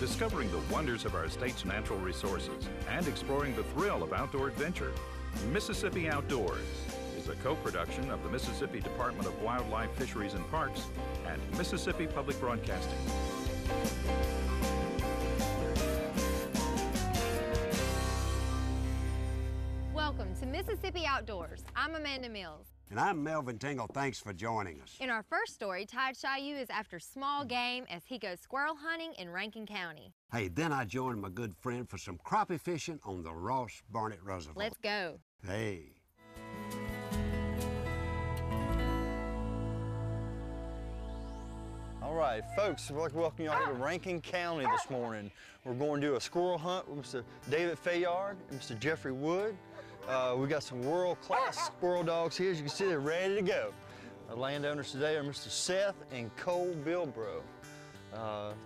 discovering the wonders of our state's natural resources and exploring the thrill of outdoor adventure. Mississippi Outdoors is a co-production of the Mississippi Department of Wildlife, Fisheries and Parks and Mississippi Public Broadcasting. Welcome to Mississippi Outdoors. I'm Amanda Mills. And I'm Melvin Tingle. Thanks for joining us. In our first story, Tide Shayu is after small game as he goes squirrel hunting in Rankin County. Hey, then I joined my good friend for some crappie fishing on the Ross Barnett Reservoir. Let's go. Hey. All right, folks, I'd like to welcome you all to Rankin County this morning. We're going to do a squirrel hunt with Mr. David Fayard and Mr. Jeffrey Wood. We got some world-class squirrel dogs here. As you can see, they're ready to go. Our landowners today are Mr. Seth and Cole Bilbro.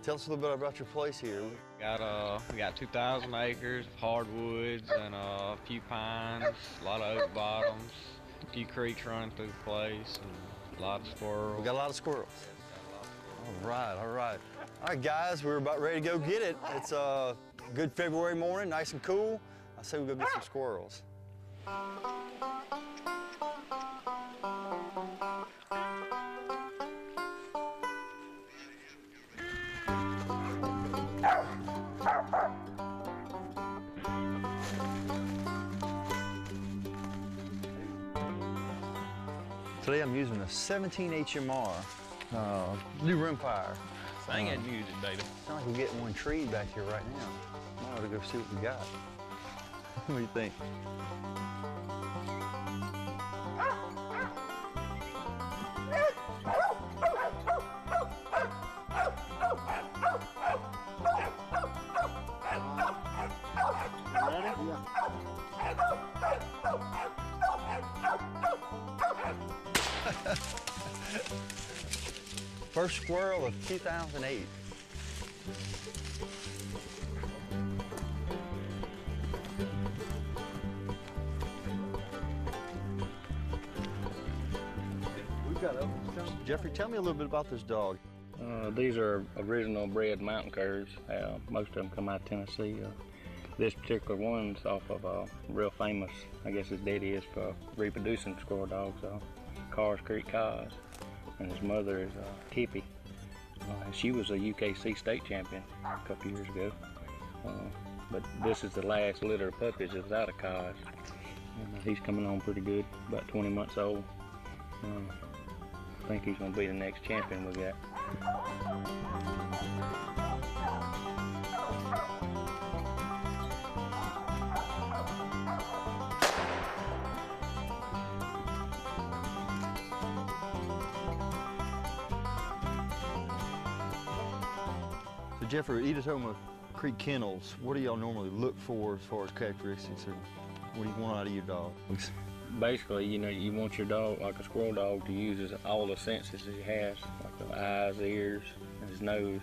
Tell us a little bit about your place here. We got 2,000 acres of hardwoods and a few pines, a lot of oak bottoms, a few creeks running through the place, and a lot of squirrels. We got a lot of squirrels. All right, all right. All right, guys, we're about ready to go get it. It's a good February morning, nice and cool. I say we go get some squirrels. Today I'm using a 17 HMR new rimfire. Thing I'd use it, David. Sounds like we're getting one treed back here right now. I ought to go see what we got. What do you think? First squirrel of 2008. We've got others. Jeffrey, tell me a little bit about this dog. These are original bred mountain curs. Most of them come out of Tennessee. This particular one's off of a real famous, I guess his daddy is for reproducing squirrel dogs, Carr's Creek Cos. And his mother is Tippy. She was a UKC state champion a couple years ago. But this is the last litter of puppies that was out of Cos. And he's coming on pretty good, about 20 months old. I think he's going to be the next champion we got. So Jeffrey, Editoma Creek Kennels, what do y'all normally look for as far as characteristics, or what do you want out of your dog? Basically, you know, you want your dog, like a squirrel dog, to use all the senses that he has, like the eyes, ears, and his nose.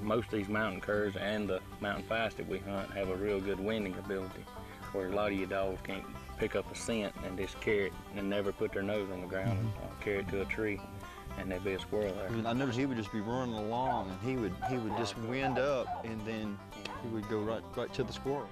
Most of these mountain curs and the mountain feist that we hunt have a real good winding ability, where a lot of your dogs can't pick up a scent and just carry it and never put their nose on the ground and carry it to a tree, and there'd be a squirrel there. I noticed he would just be running along, and he would just wind up, and then he would go right to the squirrel.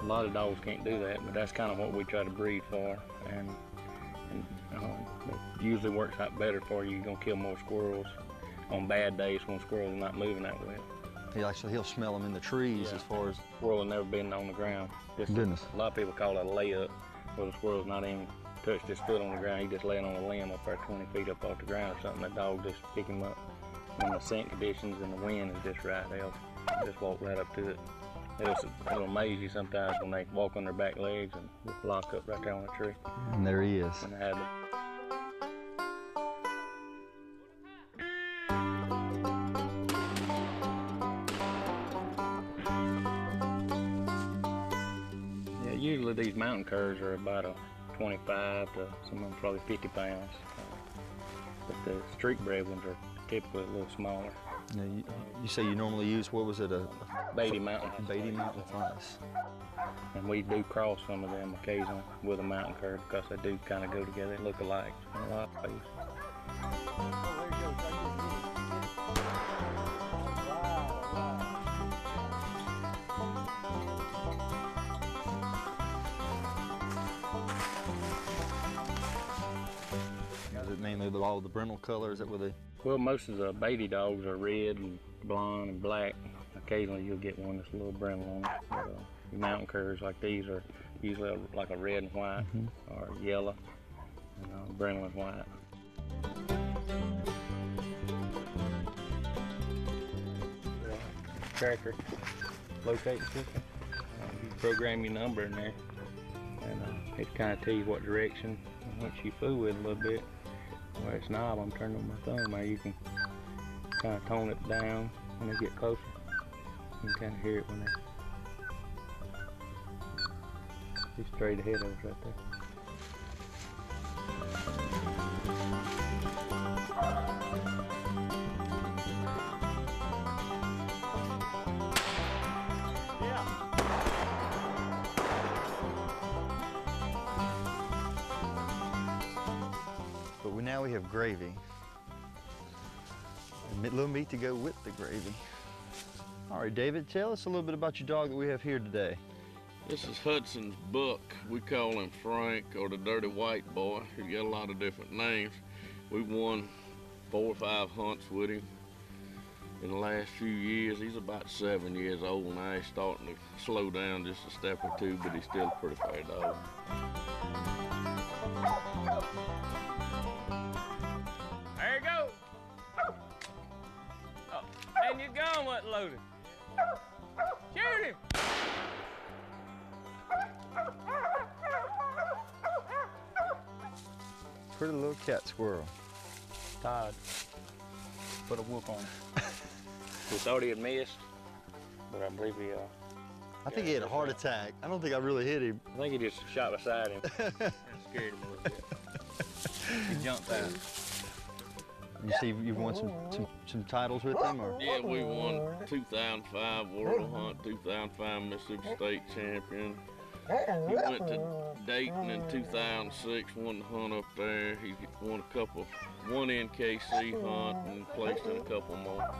A lot of dogs can't do that, but that's kind of what we try to breed for, and it usually works out better for you. You're gonna kill more squirrels on bad days when squirrels are not moving that well. He'll smell them in the trees. Yeah. As far as squirrel have never been on the ground. Goodness. A lot of people call it a layup, where the squirrel's not even touched his foot on the ground. He just laying on a limb up there 20 feet up off the ground or something. The dog just pick him up. When the scent conditions and the wind is just right, they'll just walk right up to it. It'll amaze you sometimes when they walk on their back legs and just lock up right there on a tree. And there he is. And they have Usually these mountain curs are about a 25 to some of them probably 50 pounds. But the streak bred ones are typically a little smaller. Now, you say you normally use, what was it, a Beatty Mountain. Beatty Mountain furnace. And we do cross some of them occasionally with a mountain curd because they do kind of go together, look alike in a lot of ways. Is it mainly all the brindle color? Is that what they? Well, most of the Beatty dogs are red and blonde and black. Occasionally you'll get one that's a little brindle on it. But, mountain curs like these are usually like a red and white or yellow, brindle and white. Tracker locating system. You program your number in there, and it kind of tells you what direction. And once you fool with it a little bit, where it's knob, I'm turning on my thumb. Now you can kind of tone it down when they get closer. You can kind of hear it when they're straight ahead of us right there. But now we have gravy. And a little meat to go with the gravy. All right, David, tell us a little bit about your dog that we have here today. This is Hudson's Buck. We call him Frank or the Dirty White Boy. He got a lot of different names. We've won 4 or 5 hunts with him in the last few years. He's about 7 years old now. He's starting to slow down just a step or two, but he's still a pretty fair dog. There you go. Oh, and your gun wasn't loaded. Shoot him. Pretty little cat squirrel. Todd put a whoop on him. We thought he had missed, but I believe he I think he had a heart attack. I don't think I really hit him. I think he just shot beside him and scared him a little bit. He jumped out. You see, you've won some titles with him, or? Yeah, we won 2005 World Hunt, 2005 Mississippi State Champion. He went to Dayton in 2006, won the hunt up there. He won one NKC hunt and placed in a couple more.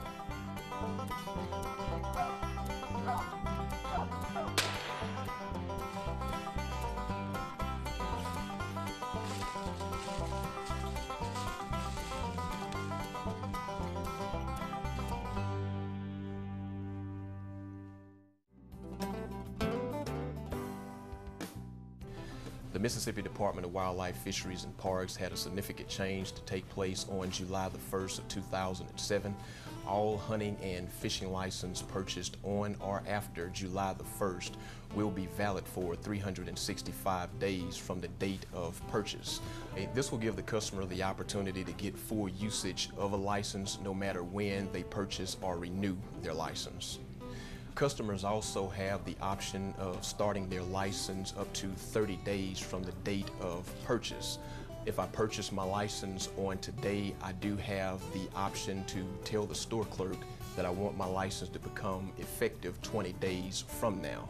The Mississippi Department of Wildlife, Fisheries and Parks had a significant change to take place on July the 1st of 2007. All hunting and fishing license purchased on or after July the 1st will be valid for 365 days from the date of purchase. This will give the customer the opportunity to get full usage of a license no matter when they purchase or renew their license. Customers also have the option of starting their license up to 30 days from the date of purchase. If I purchase my license on today, I do have the option to tell the store clerk that I want my license to become effective 20 days from now.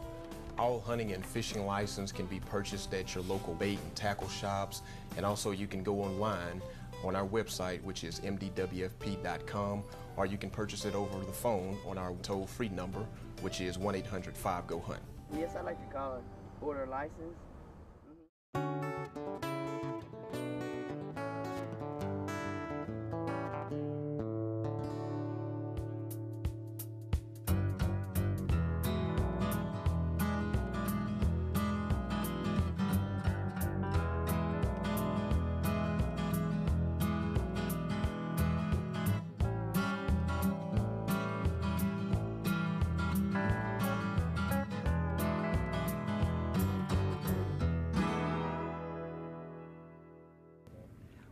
All hunting and fishing license can be purchased at your local bait and tackle shops, and also you can go online on our website, which is MDWFP.com, or you can purchase it over the phone on our toll-free number, which is 1-800-5-GO-HUNT. Yes, I'd like to call it order license.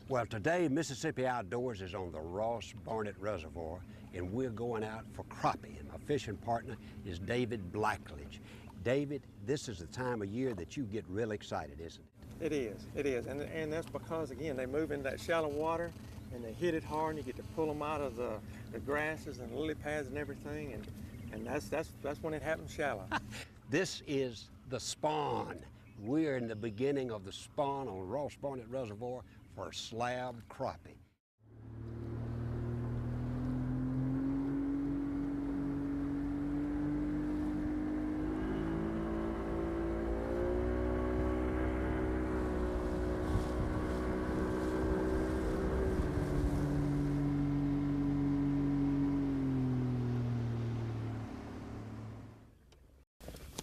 Well, today Mississippi Outdoors is on the Ross Barnett Reservoir, and we're going out for crappie, and my fishing partner is David Blackledge. David, this is the time of year that you get real excited, isn't it? It is, and that's because, again, they move into that shallow water and they hit it hard, and you get to pull them out of the grasses and lily pads and everything, and that's when it happens shallow. This is the spawn. We're in the beginning of the spawn on Ross Barnett Reservoir for slab crappie.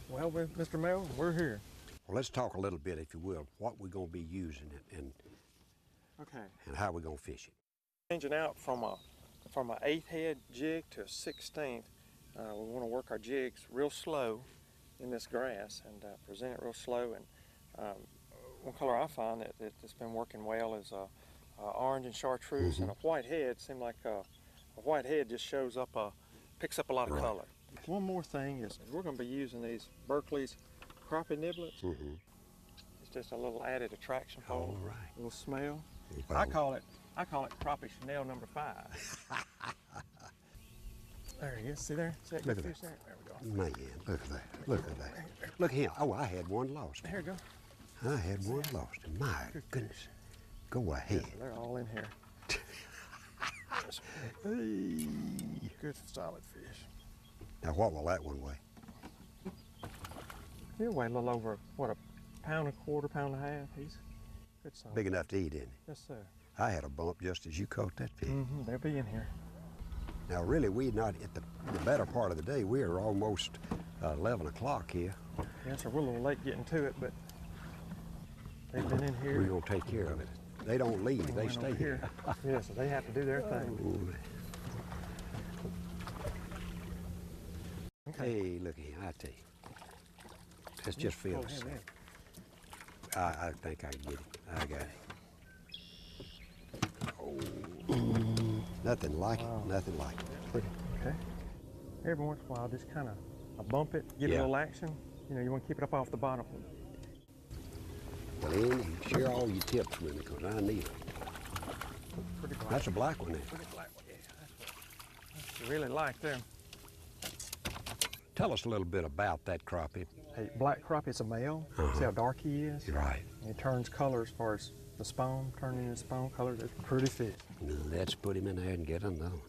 Well, Mr. Mel, we're here. Well, let's talk a little bit, if you will, what we're going to be using it and how we're going to fish it. Changing out from a 8th head jig to a 16th. We want to work our jigs real slow in this grass and present it real slow. And one color I find that's been working well is orange and chartreuse, and a white head. Seems like a white head just shows up, picks up a lot of color. One more thing is we're going to be using these Berkeley's crappie niblets. It's just a little added attraction for them. A little smell. Well, I call it crappie Chanel number 5. There he is. See there? See that Look at fish that. there? There we go. Man, look at that. Look at that. Look at him. Oh, I had one lost. There you go. I had one lost. My goodness. Go ahead. Yes, they're all in here. Hey. Good solid fish. Now, what will that one weigh? He'll weigh a little over, what, a pound and a quarter, pound and a half. He's good solid. Big enough to eat, isn't he? Yes, sir. I had a bump just as you caught that fish. They'll be in here. Now, really, we're not at the better part of the day. We are almost 11 o'clock here. Yes, sir. We're a little late getting to it, but they've been in here. We're going to take care of it. They don't leave. They stay here. Yes, they have to do their thing. Hey, look here, I tell you. Let's just feel it. I think I can get it. I got it. Oh, nothing like it, nothing like it. Okay. Every once in a while, just kind of bump it, get a little action. You know, you want to keep it up off the bottom. Well, then, share all your tips with me, because I need it. Pretty black. That's a black one there. Pretty black one, yeah. That's what I really like there. Tell us a little bit about that crappie. Hey, black crappie is a male. See how dark he is? Right. And he turns color as far as the spawn, turning his spawn color. That's a pretty fish. Let's put him in there and get another one.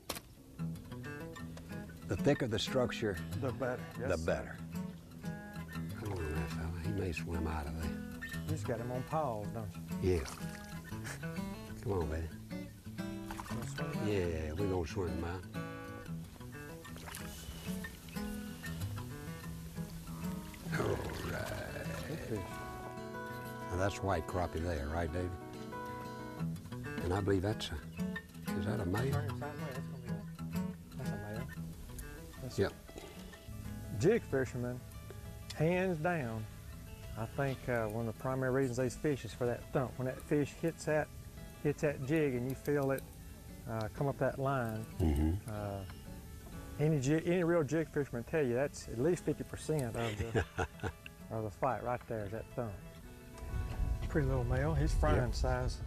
The thicker the structure, the better. Yes, the better. Come on there, fella. He may swim out of there. You just got him on pause, don't you? Yeah. Come on, baby. Yeah, we're gonna swim him out. All right. Now that's white crappie there, right, David? And I believe that's is that a male? That's a male. That's Yep. Jig fishermen, hands down, I think one of the primary reasons they fish is for that thump. When that fish hits that jig and you feel it come up that line, any real jig fisherman tell you that's at least 50% of the fight right there is that thump. Pretty little male, he's frying size.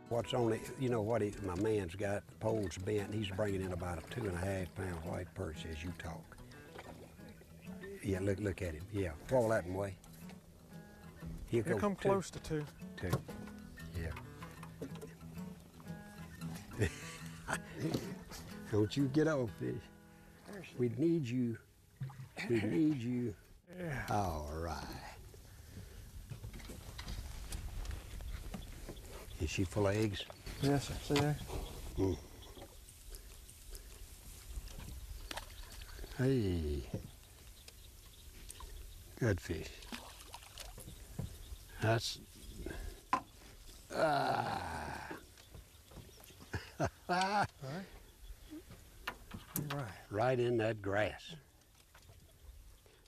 What's only, you know what, my man's got the poles bent. He's bringing in about a 2.5 pound white perch as you talk. Yeah, look at him. Yeah, throw that one away. He'll come close to 2. 2. Yeah. Don't you get off, fish. We need you. We need you. Yeah. All right. Is she full of eggs? Yes, sir. See there? Hey. Good fish. That's... Right in that grass.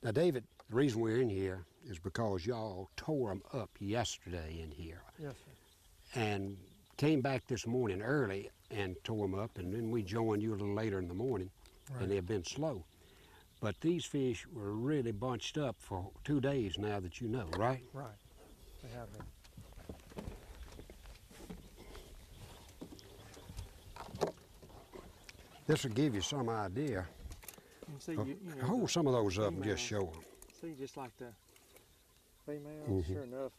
Now, David, the reason we're in here is because y'all tore them up yesterday in here. Yes, sir. And came back this morning early and tore them up, and then we joined you a little later in the morning, and they've been slow. But these fish were really bunched up for 2 days now that you know, right? Right. They have been. This will give you some idea. And see, you know, Hold some of those up and female, just show them. See, just like the female, sure enough.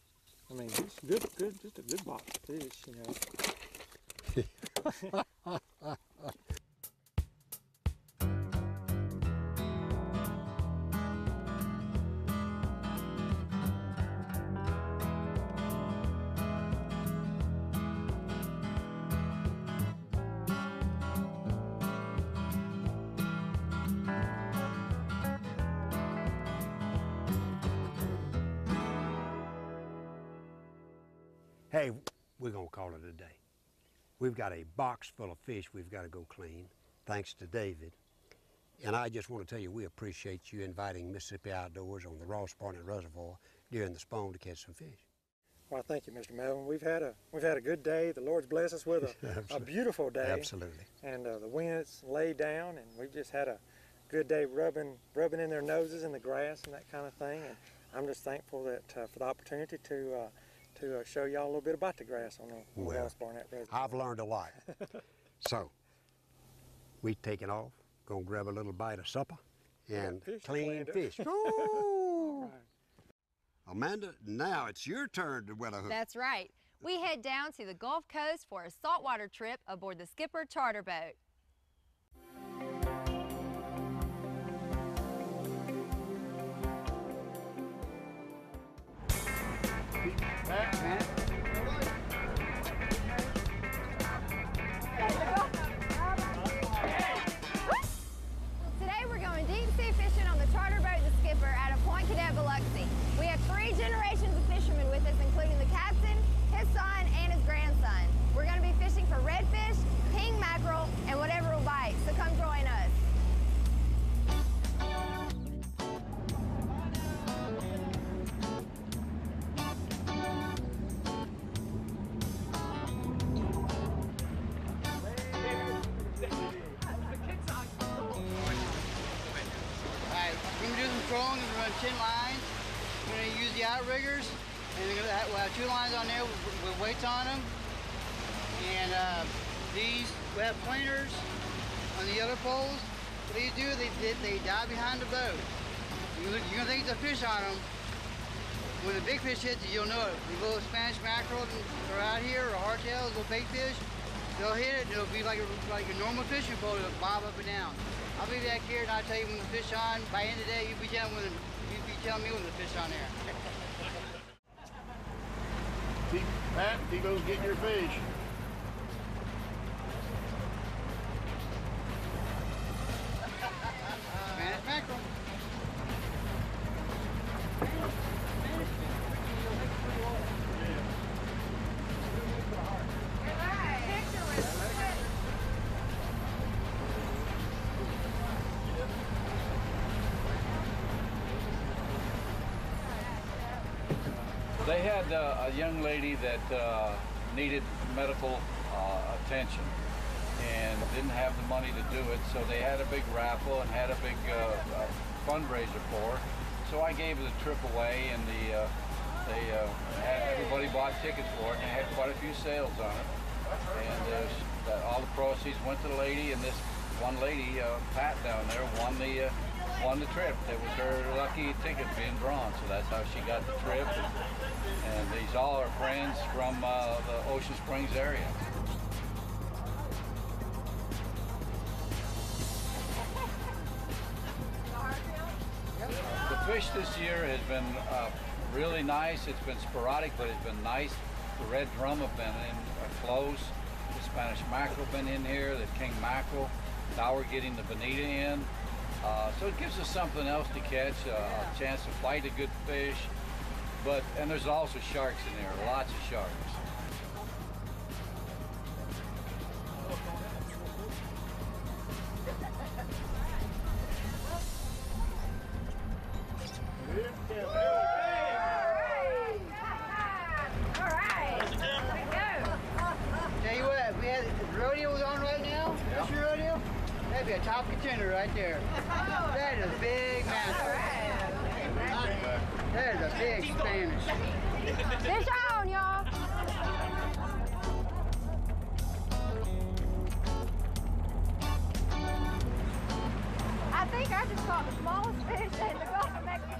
I mean, it's good, just a good box of fish, you know. Hey, we're gonna call it a day. We've got a box full of fish we've got to go clean, thanks to David. And I just want to tell you, we appreciate you inviting Mississippi Outdoors on the Ross Barnett Reservoir during the spawn to catch some fish. Well, thank you, Mr. Melvin. We've had a good day. The Lord's blessed us with a beautiful day. Absolutely. And the wind's laid down, and we've just had a good day rubbing in their noses in the grass and that kind of thing. And I'm just thankful that for the opportunity to show y'all a little bit about the grass on the Ross Barnett Reservoir. I've learned a lot. So, we taking off, gonna grab a little bite of supper and clean fish. Ooh. Amanda, now it's your turn to wet a hook. That's right. We head down to the Gulf Coast for a saltwater trip aboard the Skipper charter boat. Today we're going deep sea fishing on the charter boat the Skipper out of Point Cadet, Biloxi. We have 3 generations of fishermen with us, including the captain, his son, and his grandson. We're going to be fishing for redfish, king mackerel, and whatever will bite, so come join us. Strong and run 10 lines. We're going to use the outriggers, and we'll have 2 lines on there with weights on them. And these, we have pointers on the other poles. What these do, they dive behind the boat. You're going to think it's a fish on them. When the big fish hits, you'll know it. The little Spanish mackerel are out here, or hardtails, little bait fish, they'll hit it, and it'll be like a normal fishing pole. It'll bob up and down. I'll be back here and I'll tell you when the fish on. By the end of the day, you'll be telling me when the fish on there. Pat, he goes get your fish. Spanish mackerel. They had a young lady that needed medical attention and didn't have the money to do it, so they had a big raffle and had a big fundraiser for her. So I gave the trip away, and everybody bought tickets for it, and they had quite a few sales on it. And all the proceeds went to the lady, and this one lady, Pat down there, won the trip. It was her lucky ticket being drawn, so that's how she got the trip. And these all are friends from the Ocean Springs area. The fish this year has been really nice. It's been sporadic, but it's been nice. The red drum have been in close. The Spanish mackerel been in here, the king mackerel. Now we're getting the bonita in. So it gives us something else to catch, a chance to fight a good fish. And there's also sharks in there, lots of sharks. Tell you what, if we had the rodeo was on right now, this your rodeo, that'd be a top contender right there. That is a big mackerel. That is a big Spanish. Fish on, y'all. I just caught the smallest fish in the Gulf of Mexico.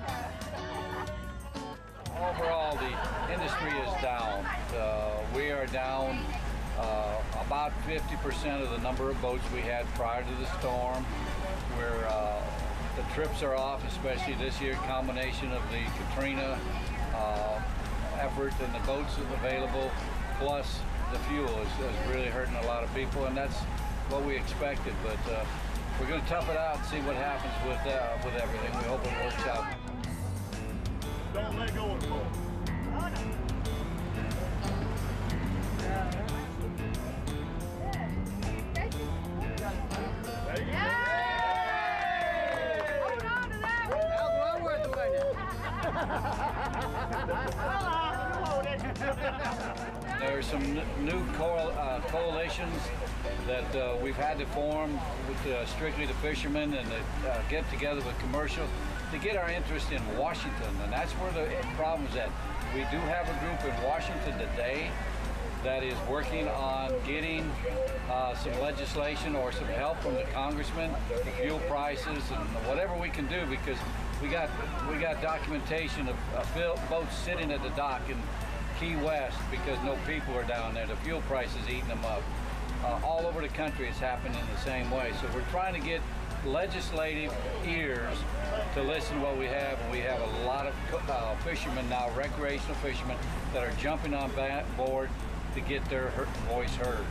Overall, the industry is down. We are down about 50% of the number of boats we had prior to the storm. The trips are off, especially this year, combination of the Katrina effort and the boats available, plus the fuel is really hurting a lot of people, and that's what we expected. But we're going to tough it out and see what happens with everything. We hope it works out. Don't let go of the boat. There's some new coalitions that we've had to form with strictly the fishermen and get together with commercial to get our interest in Washington, and that's where the problem is at. We do have a group in Washington today that is working on getting some legislation or some help from the congressman, fuel prices, and whatever we can do, because we got documentation of boats sitting at the dock in Key West because no people are down there. The fuel price is eating them up. All over the country it's happening the same way. So we're trying to get legislative ears to listen to what we have, and we have a lot of fishermen now, recreational fishermen, that are jumping on board to get their voice heard.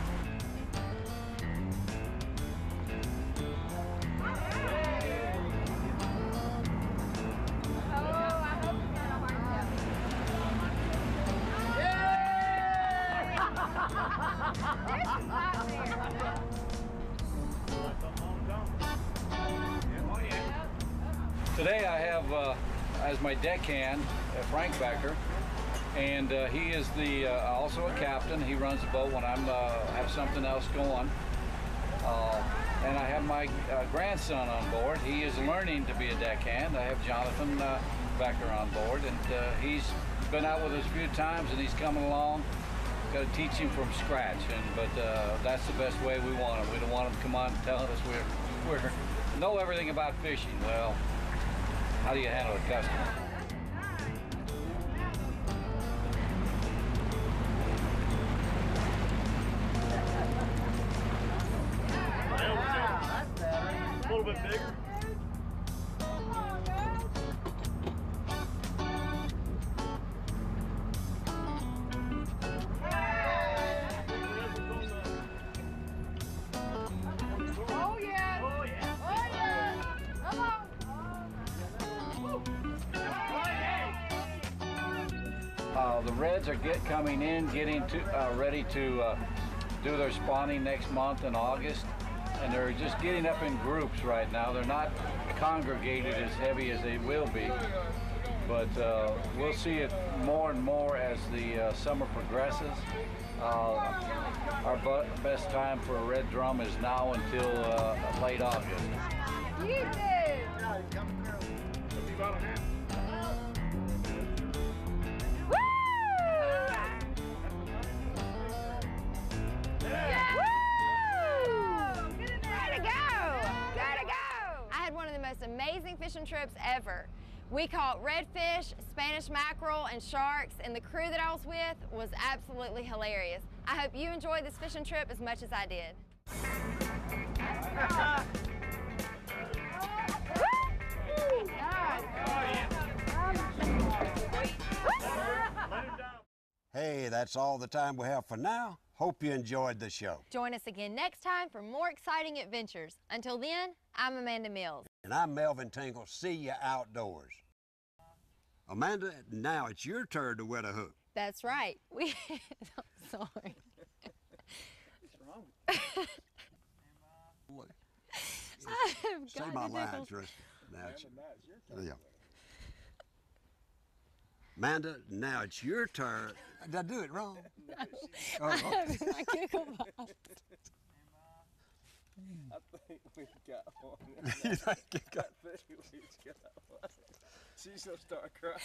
Today I have as my deckhand Frank Becker, and he is also a captain. He runs the boat when I have something else going. And I have my grandson on board. He is learning to be a deckhand. I have Jonathan Becker on board, and he's been out with us a few times, and he's coming along. Got to teach him from scratch, but that's the best way we want him. We don't want him to come on telling us we know everything about fishing. Well, how do you handle a customer? A little bit bigger. Oh yeah! Oh yeah! Oh yeah! Come on! The reds are coming in, getting ready to do their spawning next month in August, and they're just getting up in groups right now. They're not congregated as heavy as they will be, but we'll see it more and more as the summer progresses. Our best time for a red drum is now until late August. You did! Amazing fishing trips ever. We caught redfish, Spanish mackerel, and sharks, and the crew that I was with was absolutely hilarious. I hope you enjoyed this fishing trip as much as I did. Hey, that's all the time we have for now. Hope you enjoyed the show. Join us again next time for more exciting adventures. Until then, I'm Amanda Mills. And I'm Melvin Tingle. See you outdoors. Amanda, now it's your turn to wet a hook. That's right. I'm sorry. What's wrong? Say my lines, Russ. Yeah. Amanda, now it's your turn. Did I do it wrong? No. I'm having my giggle box. I think we got one. You think you got I think we got one. She's gonna start crying.